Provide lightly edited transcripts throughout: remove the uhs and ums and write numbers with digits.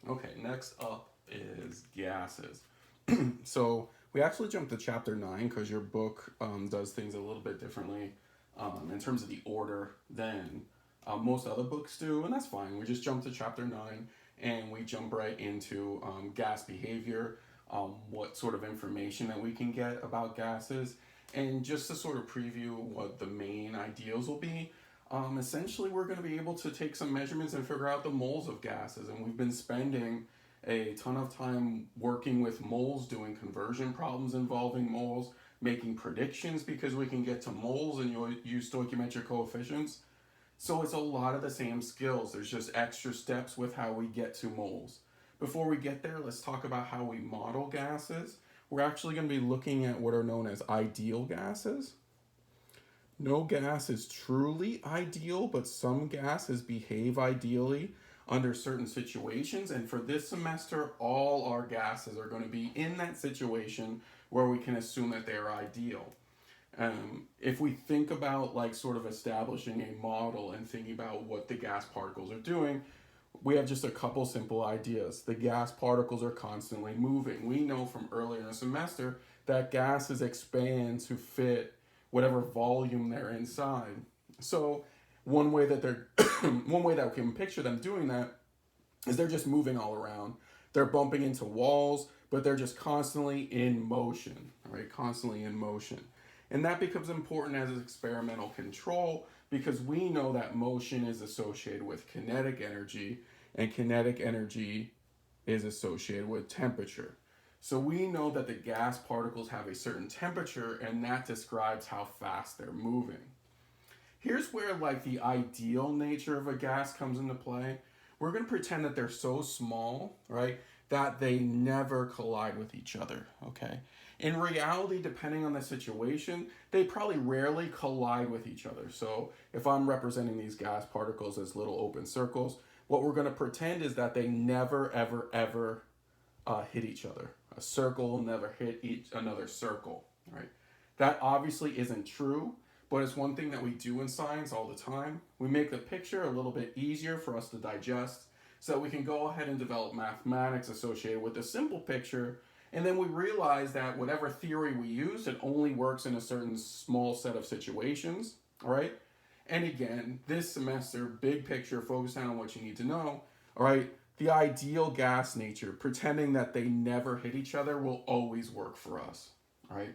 Okay, next up is gases. So we actually jumped to chapter 9 because your book does things a little bit differently in terms of the order than most other books do, and that's fine. We just jump to chapter 9 and we jump right into gas behavior, what sort of information that we can get about gases, and just to sort of preview what the main ideals will be. Essentially, we're going to be able to take some measurements and figure out the moles of gases, and we've been spending a ton of time working with moles, doing conversion problems involving moles, making predictions because we can get to moles and you'll use stoichiometric coefficients. So it's a lot of the same skills. There's just extra steps with how we get to moles. Before we get there, let's talk about how we model gases. We're actually going to be looking at what are known as ideal gases. No gas is truly ideal, but some gases behave ideally under certain situations. And for this semester, all our gases are going to be in that situation where we can assume that they're ideal. If we think about like sort of establishing a model and thinking about what the gas particles are doing, we have just a couple simple ideas. The gas particles are constantly moving. We know from earlier in the semester that gases expand to fit whatever volume they're inside. So one way that they're one way that we can picture them doing that is they're just moving all around. They're bumping into walls, but they're just constantly in motion, right? Constantly in motion. And that becomes important as experimental control because we know that motion is associated with kinetic energy, and kinetic energy is associated with temperature. So we know that the gas particles have a certain temperature, and that describes how fast they're moving. Here's where like the ideal nature of a gas comes into play. We're going to pretend that they're so small, right, that they never collide with each other, okay? In reality, depending on the situation, they probably rarely collide with each other. So if I'm representing these gas particles as little open circles, what we're going to pretend is that they never, ever, ever hit each other. A circle will never hit each another circle, right? That obviously isn't true, but it's one thing that we do in science all the time. We make the picture a little bit easier for us to digest so that we can go ahead and develop mathematics associated with the simple picture. And then we realize that whatever theory we use, it only works in a certain small set of situations, all right? And again, this semester, big picture, focus on what you need to know, all right? The ideal gas nature, pretending that they never hit each other, will always work for us, all right?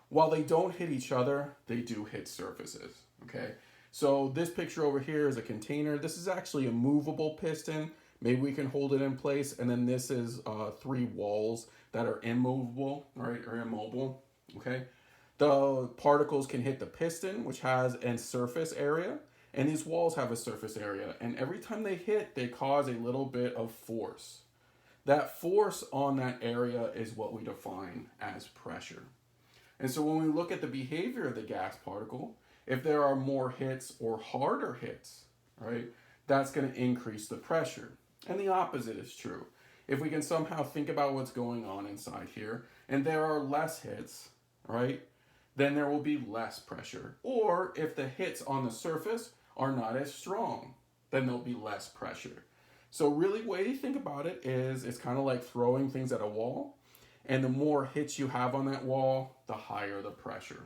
While they don't hit each other, they do hit surfaces, okay? So this picture over here is a container. This is actually a movable piston. Maybe we can hold it in place. And then this is three walls that are immovable, right, or immobile, okay? The particles can hit the piston, which has a surface area, and these walls have a surface area. And every time they hit, they cause a little bit of force. That force on that area is what we define as pressure. And so when we look at the behavior of the gas particle, if there are more hits or harder hits, right, that's going to increase the pressure. And the opposite is true. If we can somehow think about what's going on inside here, and there are less hits, right, then there will be less pressure. Or if the hits on the surface are not as strong, then there'll be less pressure. So really, the way to think about it is it's kind of like throwing things at a wall, and the more hits you have on that wall, the higher the pressure.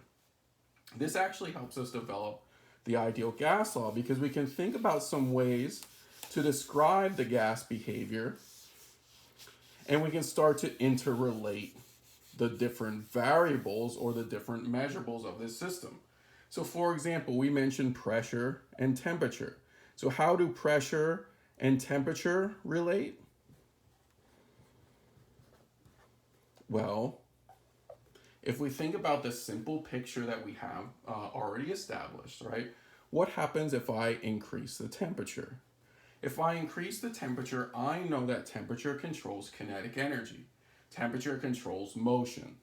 This actually helps us develop the ideal gas law because we can think about some ways to describe the gas behavior, and we can start to interrelate the different variables or the different measurables of this system. So for example, we mentioned pressure and temperature. So how do pressure and temperature relate? Well, if we think about the simple picture that we have already established, right? What happens if I increase the temperature? If I increase the temperature, I know that temperature controls kinetic energy. Temperature controls motion.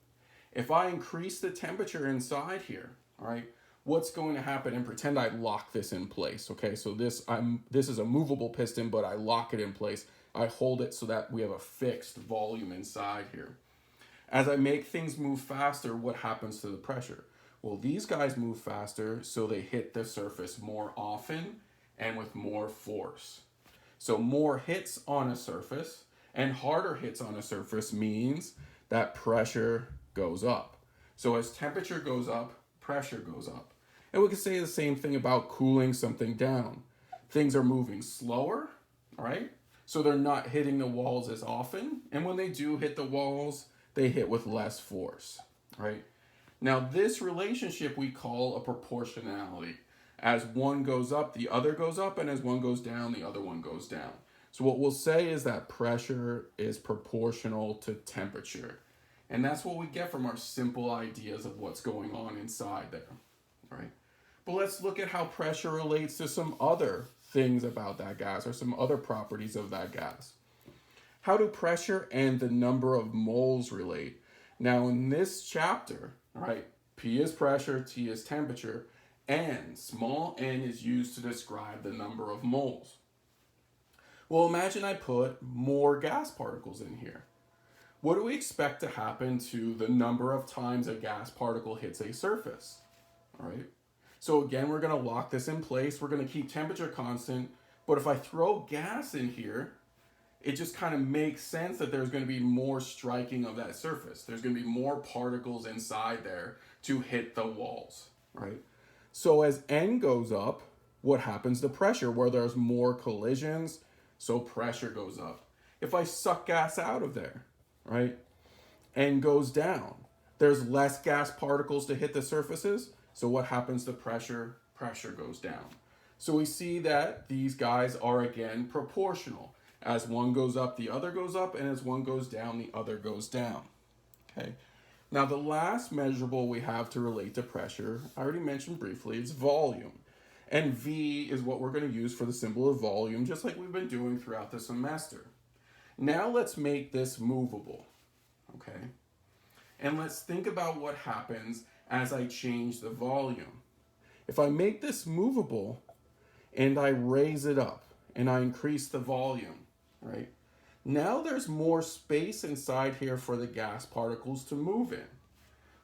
If I increase the temperature inside here, all right, what's going to happen? And pretend I lock this in place. Okay, so this is a movable piston, but I lock it in place. I hold it so that we have a fixed volume inside here. As I make things move faster, what happens to the pressure? Well, these guys move faster, so they hit the surface more often and with more force. So more hits on a surface, And harder hits on a surface means that pressure goes up. So as temperature goes up, pressure goes up. And we can say the same thing about cooling something down. Things are moving slower, right? So they're not hitting the walls as often. And when they do hit the walls, they hit with less force, right? Now, this relationship we call a proportionality. As one goes up, the other goes up, and as one goes down, the other one goes down. So what we'll say is that pressure is proportional to temperature. And that's what we get from our simple ideas of what's going on inside there, right? But let's look at how pressure relates to some other things about that gas or some other properties of that gas. How do pressure and the number of moles relate? Now, in this chapter, right, P is pressure, T is temperature, and small n is used to describe the number of moles. Well, imagine I put more gas particles in here. What do we expect to happen to the number of times a gas particle hits a surface? All right. So again, we're going to lock this in place. We're going to keep temperature constant. But if I throw gas in here, it just kind of makes sense that there's going to be more striking of that surface. There's going to be more particles inside there to hit the walls, right? So as n goes up, what happens to pressure? Where there's more collisions, so pressure goes up. If I suck gas out of there, right, n goes down, there's less gas particles to hit the surfaces, so what happens to pressure? Pressure goes down. So we see that these guys are again proportional. As one goes up, the other goes up, and as one goes down, the other goes down. Okay. Now the last measurable we have to relate to pressure, I already mentioned briefly, is volume. And V is what we're going to use for the symbol of volume, just like we've been doing throughout the semester. Now let's make this movable, okay? And let's think about what happens as I change the volume. If I make this movable and I raise it up and I increase the volume, right? Now there's more space inside here for the gas particles to move in.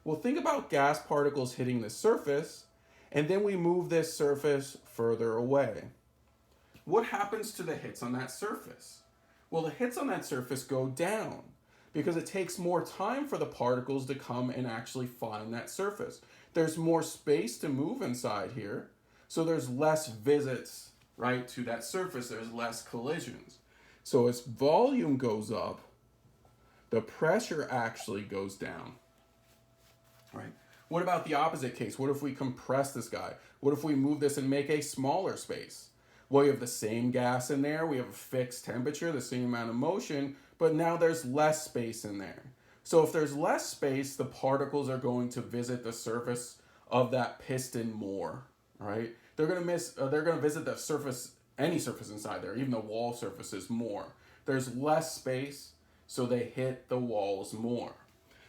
Well, think about gas particles hitting the surface, and then we move this surface further away. What happens to the hits on that surface? Well, the hits on that surface go down because it takes more time for the particles to come and actually find that surface. There's more space to move inside here, so there's less visits, right, to that surface. There's less collisions. So as volume goes up, the pressure actually goes down, right? What about the opposite case? What if we compress this guy? What if we move this and make a smaller space? Well, you have the same gas in there. We have a fixed temperature, the same amount of motion, but now there's less space in there. So if there's less space, the particles are going to visit the surface of that piston more, right? They're going to visit the surface, any surface inside there, even the wall surfaces more. There's less space, so they hit the walls more.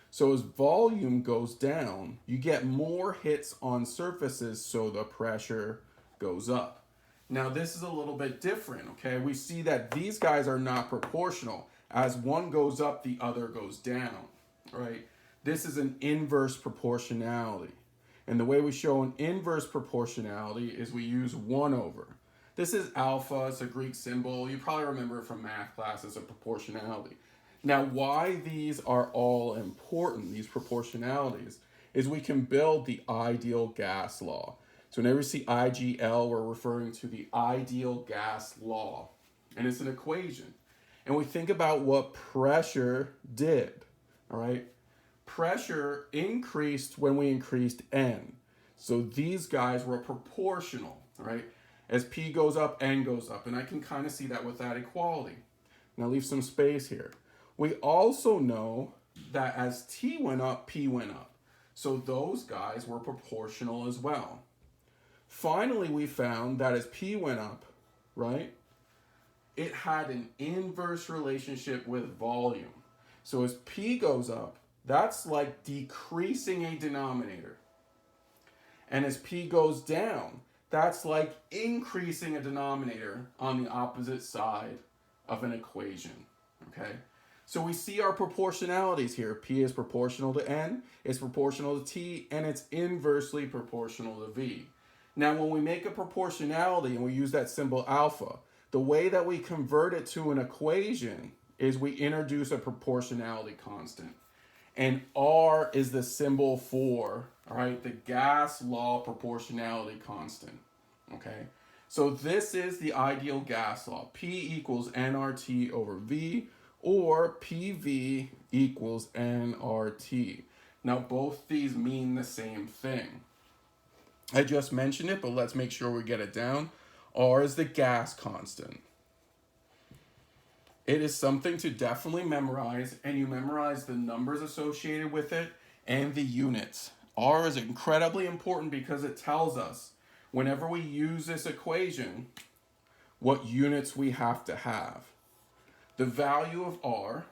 So as volume goes down, you get more hits on surfaces, so the pressure goes up. Now this is a little bit different, okay? We see that these guys are not proportional. As one goes up, the other goes down, right? This is an inverse proportionality. And the way we show an inverse proportionality is we use 1 over. This is alpha, it's a Greek symbol. You probably remember it from math class as a proportionality. Now, why these are all important, these proportionalities, is we can build the ideal gas law. So whenever you see IGL, we're referring to the ideal gas law. And it's an equation. And we think about what pressure did, all right? Pressure increased when we increased N. So these guys were proportional, right? As P goes up, N goes up. And I can kind of see that with that equality. Now leave some space here. We also know that as T went up, P went up. So those guys were proportional as well. Finally, we found that as P went up, right, it had an inverse relationship with volume. So as P goes up, that's like decreasing a denominator. And as P goes down, that's like increasing a denominator on the opposite side of an equation, okay? So we see our proportionalities here. P is proportional to N, it's proportional to T, and it's inversely proportional to V. Now, when we make a proportionality and we use that symbol alpha, the way that we convert it to an equation, is we introduce a proportionality constant. And R is the symbol for, all right, the gas law proportionality constant. Okay? So this is the ideal gas law. P equals nRT over V, or PV equals nRT. Now both these mean the same thing. I just mentioned it, but let's make sure we get it down. R is the gas constant. It is something to definitely memorize, and you memorize the numbers associated with it and the units. R is incredibly important because it tells us whenever we use this equation what units we have to have. The value of R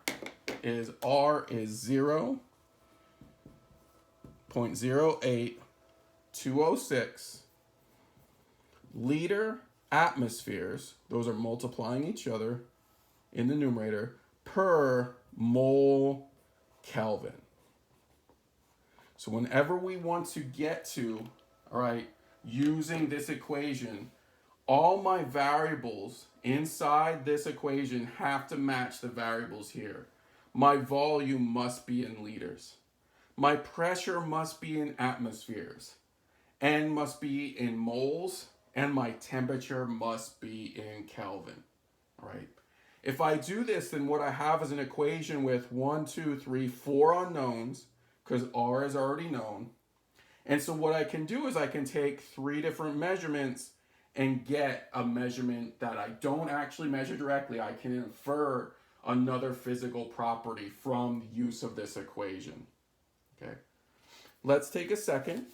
is 0.08206 liter atmospheres, those are multiplying each other in the numerator, per mole Kelvin. So whenever we want to get to, all right, using this equation, all my variables inside this equation have to match the variables here. My volume must be in liters. My pressure must be in atmospheres. N must be in moles, and my temperature must be in Kelvin. All right. If I do this, then what I have is an equation with 1, 2, 3, 4 unknowns, because R is already known. And so what I can do is I can take 3 different measurements and get a measurement that I don't actually measure directly. I can infer another physical property from the use of this equation. Okay. Let's take a second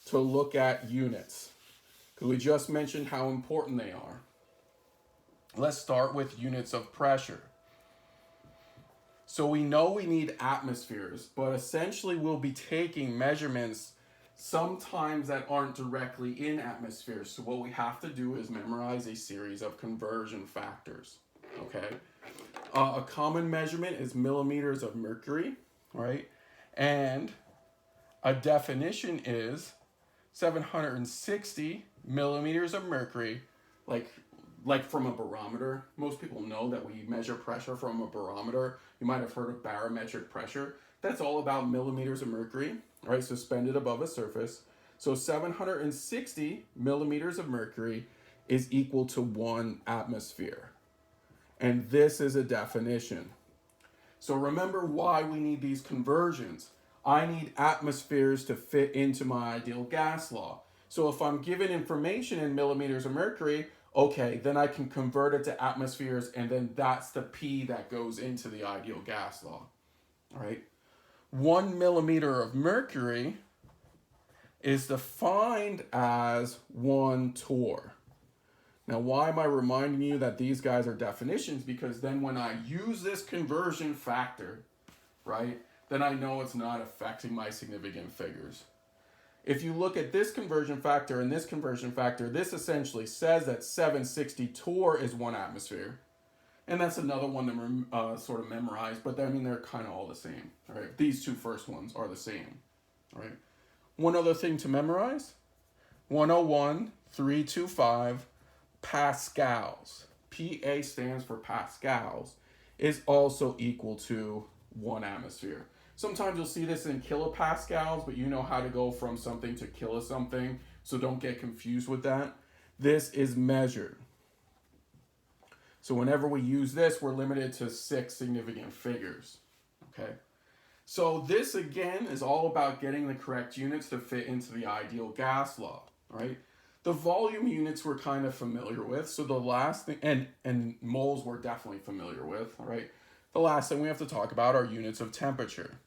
to look at units, because we just mentioned how important they are. Let's start with units of pressure. So we know we need atmospheres, but essentially we'll be taking measurements sometimes that aren't directly in atmospheres. So what we have to do is memorize a series of conversion factors. Okay. A common measurement is millimeters of mercury, right? And a definition is 760 millimeters of mercury, like from a barometer. Most people know that we measure pressure from a barometer. You might have heard of barometric pressure. That's all about millimeters of mercury, right, suspended above a surface. So 760 millimeters of mercury is equal to 1 atmosphere. And this is a definition. So remember why we need these conversions. I need atmospheres to fit into my ideal gas law. So if I'm given information in millimeters of mercury, okay, then I can convert it to atmospheres, and then that's the P that goes into the ideal gas law. All right. 1 millimeter of mercury is defined as 1 torr. Now, why am I reminding you that these guys are definitions? Because then when I use this conversion factor, right, then I know it's not affecting my significant figures. If you look at this conversion factor and this conversion factor, this essentially says that 760 torr is 1 atmosphere. And that's another one to sort of memorize, but I mean, they're kind of all the same. All right, these two first ones are the same. All right. One other thing to memorize, 101,325 pascals. PA stands for pascals, is also equal to 1 atmosphere. Sometimes you'll see this in kilopascals, but you know how to go from something to kilo something, so don't get confused with that. This is measured. So whenever we use this, we're limited to 6 significant figures. Okay. So this again is all about getting the correct units to fit into the ideal gas law. All right. The volume units we're kind of familiar with. So the last thing, and moles we're definitely familiar with. All right. The last thing we have to talk about are units of temperature.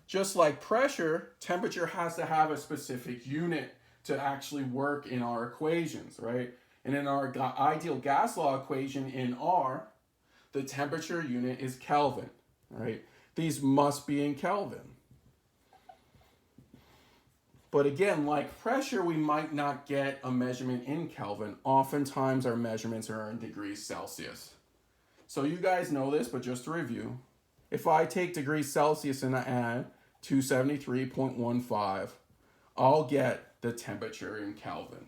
Just like pressure, temperature has to have a specific unit to actually work in our equations, right? And in our ideal gas law equation in R, the temperature unit is Kelvin, right? These must be in Kelvin. But again, like pressure, we might not get a measurement in Kelvin. Oftentimes our measurements are in degrees Celsius. So you guys know this, but just to review, if I take degrees Celsius and I add 273.15, I'll get the temperature in Kelvin.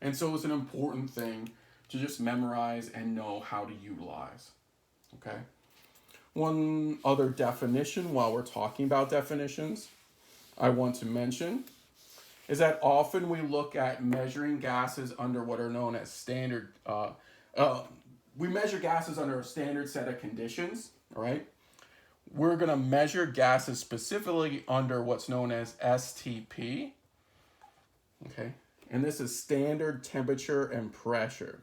And so it's an important thing to just memorize and know how to utilize. Okay. One other definition while we're talking about definitions I want to mention is that often we look at measuring gases under what are known as standard, we measure gases under a standard set of conditions, all right? We're going to measure gases specifically under what's known as STP, okay? And this is standard temperature and pressure.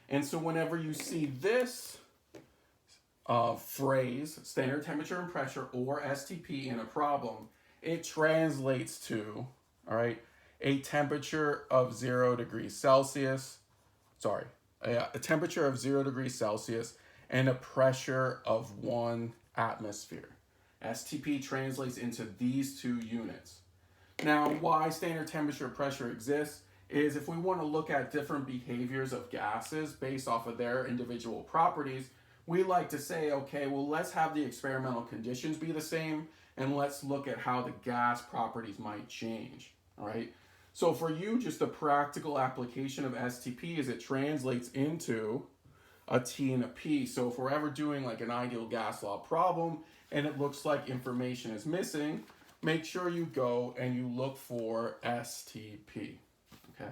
And so whenever you see this phrase, standard temperature and pressure, or STP in a problem, it translates to, all right, a temperature of 0 degrees Celsius, a temperature of 0 degrees Celsius and a pressure of 1 atmosphere. STP translates into these two units. Now, why standard temperature and pressure exists is if we want to look at different behaviors of gases based off of their individual properties, we like to say, okay, well, let's have the experimental conditions be the same, and let's look at how the gas properties might change, all right? So for you, just the practical application of STP is it translates into a T and a P. So if we're ever doing like an ideal gas law problem and it looks like information is missing, make sure you go and you look for STP, okay?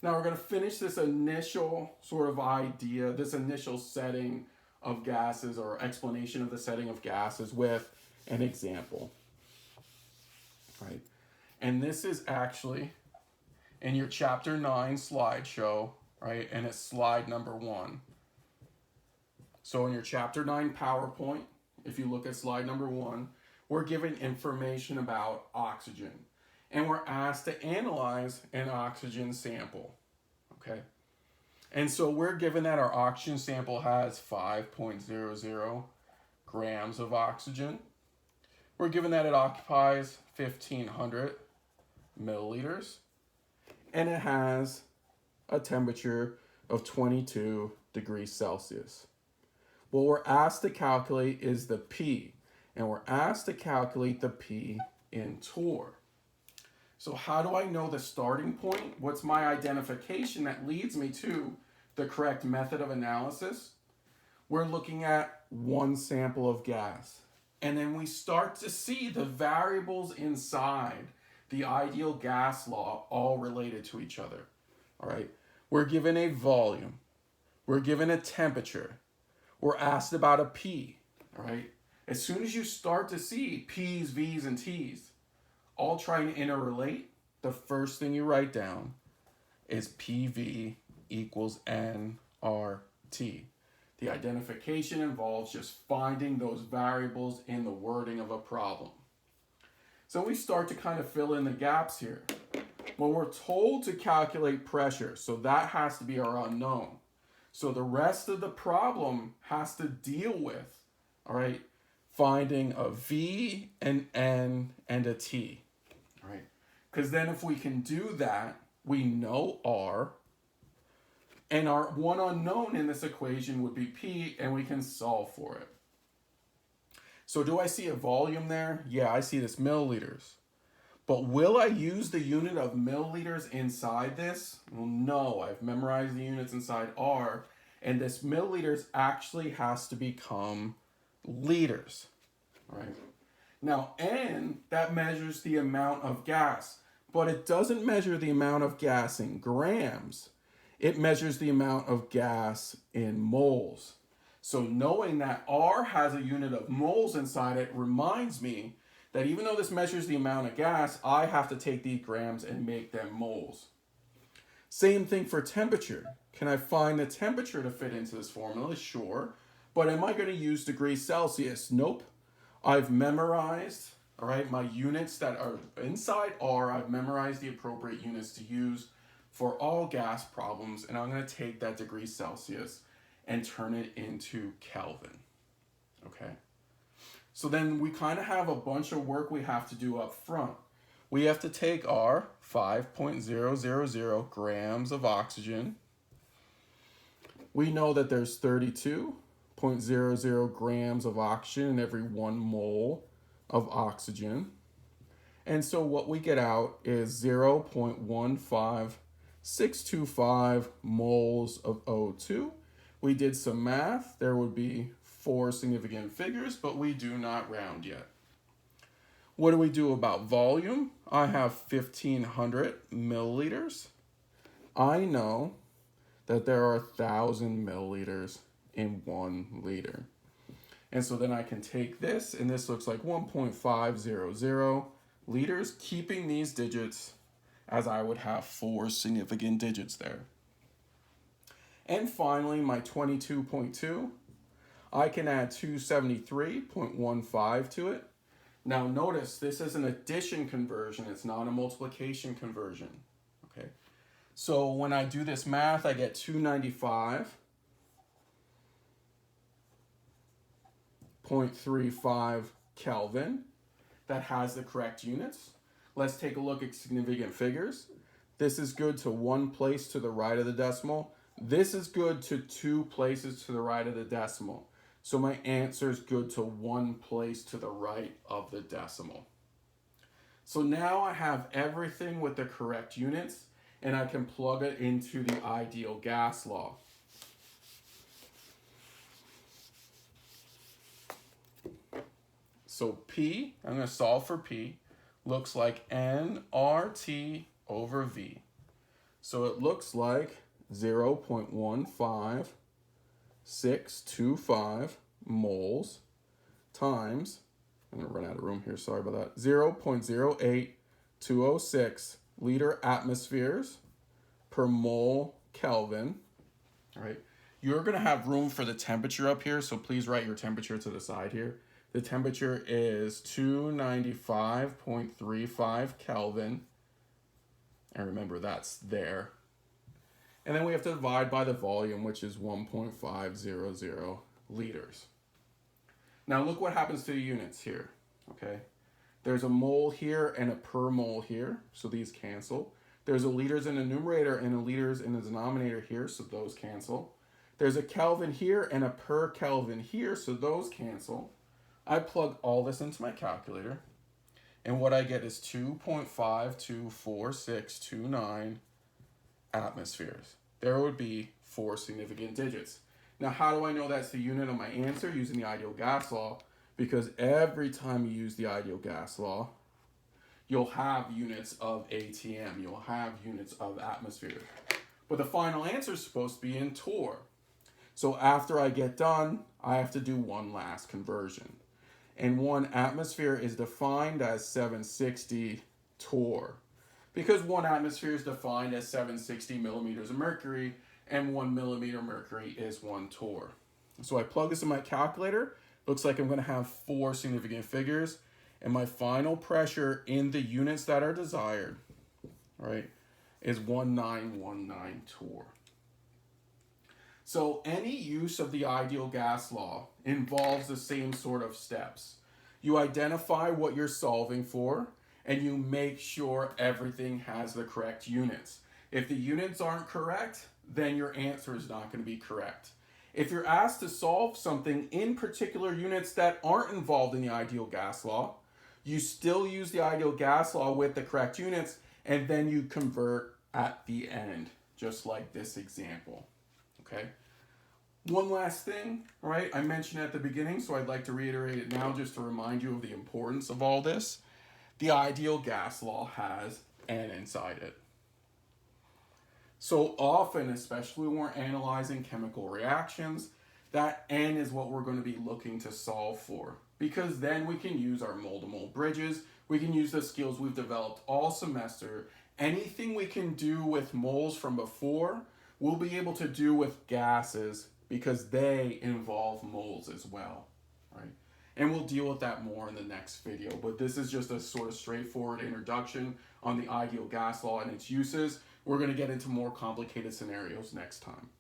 Now we're going to finish this initial sort of idea, this initial setting of gases or explanation of the setting of gases with an example, right? And this is actually in your chapter 9 slideshow, right? And it's slide number 1. So in your chapter 9 PowerPoint, if you look at slide number 1, we're given information about oxygen. And we're asked to analyze an oxygen sample, okay? And so we're given that our oxygen sample has 5.00 grams of oxygen. We're given that it occupies 1,500 milliliters. And it has a temperature of 22 degrees Celsius. What we're asked to calculate is the P. And we're asked to calculate the P in torr. So how do I know the starting point? What's my identification that leads me to the correct method of analysis? We're looking at one sample of gas. And then we start to see the variables inside the ideal gas law all related to each other. All right. We're given a volume. We're given a temperature. We're asked about a P. All right. As soon as you start to see P's, V's, and T's all trying to interrelate, the first thing you write down is PV equals nRT. The identification involves just finding those variables in the wording of a problem. So we start to kind of fill in the gaps here. When we're told to calculate pressure, so that has to be our unknown. So the rest of the problem has to deal with, all right, finding a V, an N, and a T, all right? Because then if we can do that, we know R, and our one unknown in this equation would be P, and we can solve for it. So do I see a volume there? Yeah, I see this milliliters. But will I use the unit of milliliters inside this? Well, no, I've memorized the units inside R, and this milliliters actually has to become liters, right? Now, N, that measures the amount of gas, but it doesn't measure the amount of gas in grams. It measures the amount of gas in moles. So knowing that R has a unit of moles inside it reminds me that even though this measures the amount of gas, I have to take these grams and make them moles. Same thing for temperature. Can I find the temperature to fit into this formula? Sure. But am I going to use degrees Celsius? Nope. I've memorized, all right, my units that are inside R. I've memorized the appropriate units to use for all gas problems, and I'm going to take that degrees Celsius and turn it into Kelvin, okay? So then we kind of have a bunch of work we have to do up front. We have to take our 5.000 grams of oxygen. We know that there's 32.00 grams of oxygen in every 1 mole of oxygen. And so what we get out is 0.15 625 moles of O2. We did some math. There would be 4 significant figures, but we do not round yet. What do we do about volume? I have 1,500 milliliters. I know that there are 1,000 milliliters in 1 liter. And so then I can take this, and this looks like 1.500 liters, keeping these digits as I would have 4 significant digits there. And finally, my 22.2, I can add 273.15 to it. Now notice, this is an addition conversion, it's not a multiplication conversion, okay? So when I do this math, I get 295.35 Kelvin. That has the correct units. Let's take a look at significant figures. This is good to 1 place to the right of the decimal. This is good to 2 places to the right of the decimal. So my answer is good to 1 place to the right of the decimal. So now I have everything with the correct units, and I can plug it into the ideal gas law. So P, I'm going to solve for P, looks like nRT over V. So it looks like 0.15625 moles times, I'm going to run out of room here, sorry about that, 0.08206 liter atmospheres per mole Kelvin. All right, you're going to have room for the temperature up here, so please write your temperature to the side here. The temperature is 295.35 Kelvin. And remember, that's there. And then we have to divide by the volume, which is 1.500 liters. Now look what happens to the units here, okay? There's a mole here and a per mole here, so these cancel. There's a liters in the numerator and a liters in the denominator here, so those cancel. There's a Kelvin here and a per Kelvin here, so those cancel. I plug all this into my calculator, and what I get is 2.524629 atmospheres. There would be 4 significant digits. Now, how do I know that's the unit of my answer? Using the ideal gas law, because every time you use the ideal gas law, you'll have units of ATM, you'll have units of atmosphere. But the final answer is supposed to be in torr. So after I get done, I have to do one last conversion. And 1 atmosphere is defined as 760 torr, because 1 atmosphere is defined as 760 millimeters of mercury, and 1 millimeter of mercury is 1 torr. So I plug this in my calculator. Looks like I'm going to have 4 significant figures, and my final pressure in the units that are desired, right, is 1919 torr. So any use of the ideal gas law involves the same sort of steps. You identify what you're solving for, and you make sure everything has the correct units. If the units aren't correct, then your answer is not going to be correct. If you're asked to solve something in particular units that aren't involved in the ideal gas law, you still use the ideal gas law with the correct units, and then you convert at the end, just like this example, okay? One last thing, right? I mentioned at the beginning, so I'd like to reiterate it now just to remind you of the importance of all this. The ideal gas law has N inside it. So often, especially when we're analyzing chemical reactions, that N is what we're going to be looking to solve for, because then we can use our mole-to-mole bridges, we can use the skills we've developed all semester. Anything we can do with moles from before, we'll be able to do with gases, because they involve moles as well, right? And we'll deal with that more in the next video, but this is just a sort of straightforward introduction on the ideal gas law and its uses. We're going to get into more complicated scenarios next time.